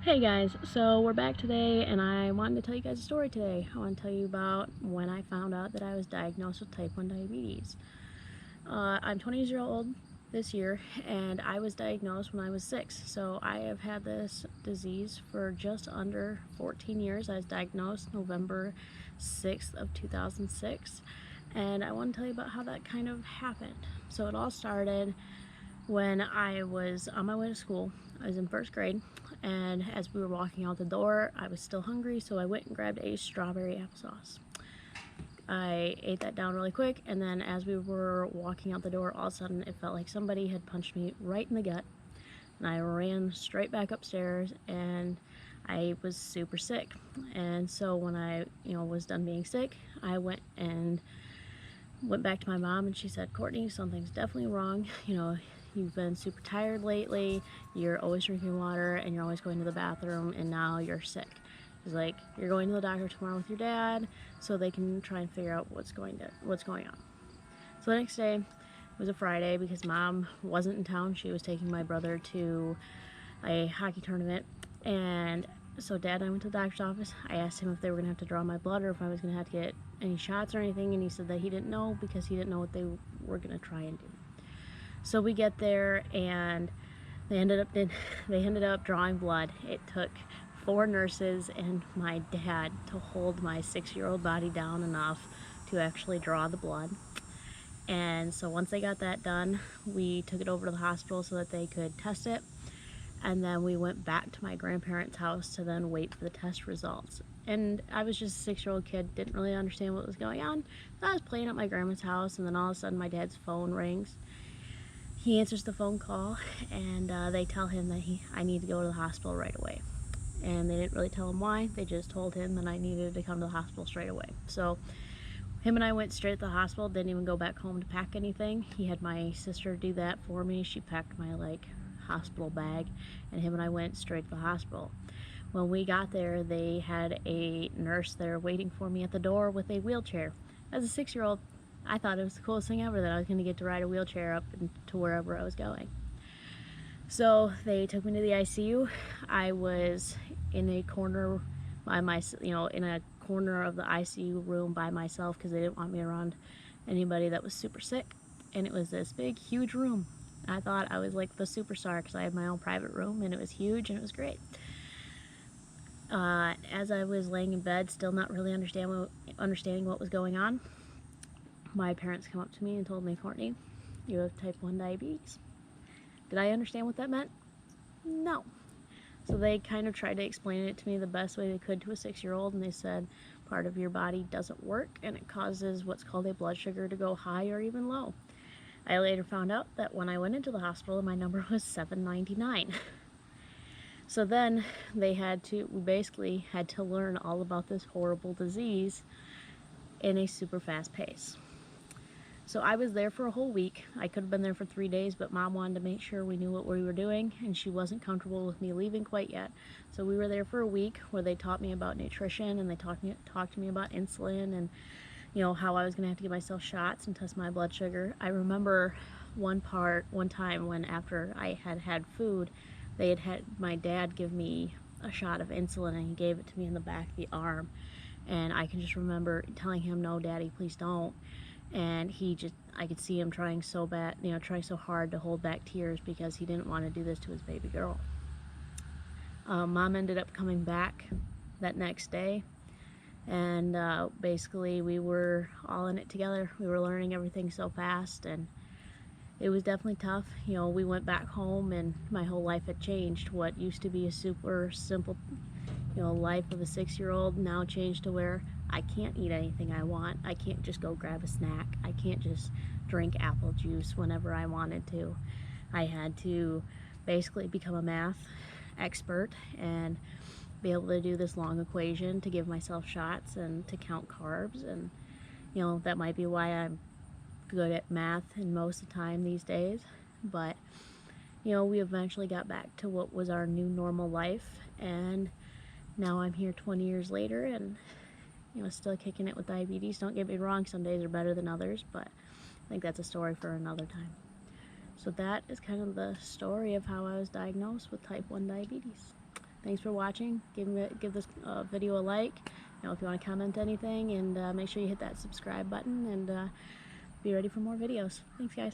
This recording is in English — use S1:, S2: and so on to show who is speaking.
S1: Hey guys, so we're back today and I wanted to tell you guys a story today. I want to tell you about when I found out that I was diagnosed with type 1 diabetes. I'm 20 years old this year and I was diagnosed when I was 6. So I have had this disease for just under 14 years. I was diagnosed November 6th of 2006 and I want to tell you about how that kind of happened. So it all started when I was on my way to school. I was in first grade, and as we were walking out the door, I was still hungry, so I went and grabbed a strawberry applesauce. I ate that down really quick, and then as we were walking out the door, all of a sudden it felt like somebody had punched me right in the gut, and I ran straight back upstairs, and I was super sick. And so when I was done being sick, I went back to my mom, and she said, "Courtney, something's definitely wrong. You've been super tired lately, you're always drinking water, and you're always going to the bathroom, and now you're sick." She's like, "You're going to the doctor tomorrow with your dad so they can try and figure out what's going on." So the next day was a Friday because mom wasn't in town. She was taking my brother to a hockey tournament, and so dad and I went to the doctor's office. I asked him if they were going to have to draw my blood or if I was going to have to get any shots or anything, and he said that he didn't know because he didn't know what they were going to try and do. So we get there and they ended up drawing blood. It took 4 nurses and my dad to hold my 6-year-old body down enough to actually draw the blood. And so once they got that done, we took it over to the hospital so that they could test it. And then we went back to my grandparents' house to then wait for the test results. And I was just a 6-year-old kid, didn't really understand what was going on. So I was playing at my grandma's house, and then all of a sudden my dad's phone rings. He answers the phone call, and they tell him that I need to go to the hospital right away. And they didn't really tell him why. They just told him that I needed to come to the hospital straight away. So him and I went straight to the hospital, didn't even go back home to pack anything. He had my sister do that for me. She packed my hospital bag, and him and I went straight to the hospital. When we got there, they had a nurse there waiting for me at the door with a wheelchair. As a 6-year-old, I thought it was the coolest thing ever that I was going to get to ride a wheelchair up to wherever I was going. So they took me to the ICU. I was in a corner by in a corner of the ICU room by myself because they didn't want me around anybody that was super sick. And it was this big, huge room. I thought I was like the superstar because I had my own private room, and it was huge and it was great. As I was laying in bed, still not really understanding what was going on, my parents come up to me and told me, "Courtney, you have type 1 diabetes." Did I understand what that meant? No. So they kind of tried to explain it to me the best way they could to a 6-year-old, and they said part of your body doesn't work and it causes what's called a blood sugar to go high or even low. I later found out that when I went into the hospital, my number was 799. So then we basically had to learn all about this horrible disease in a super fast pace. So I was there for a whole week. I could have been there for 3 days, but mom wanted to make sure we knew what we were doing, and she wasn't comfortable with me leaving quite yet. So we were there for a week where they taught me about nutrition, and they talked to me about insulin, and how I was gonna have to give myself shots and test my blood sugar. I remember one time when after I had had food, they had my dad give me a shot of insulin, and he gave it to me in the back of the arm. And I can just remember telling him, "No, Daddy, please don't." And I could see him trying so hard to hold back tears because he didn't want to do this to his baby girl. Mom ended up coming back that next day, and basically we were all in it together. We were learning everything so fast, and it was definitely tough. We went back home, and my whole life had changed. What used to be a super simple life of a 6-year-old now changed to where I can't eat anything I want. I can't just go grab a snack. I can't just drink apple juice whenever I wanted to. I had to basically become a math expert and be able to do this long equation to give myself shots and to count carbs, and that might be why I'm good at math and most of the time these days. But we eventually got back to what was our new normal life, and now I'm here 20 years later and still kicking it with diabetes. Don't get me wrong, some days are better than others, but I think that's a story for another time. So that is kind of the story of how I was diagnosed with type 1 diabetes. thanks for watching. Give this video a like. If you want to comment anything, and make sure you hit that subscribe button, and be ready for more videos. Thanks, guys.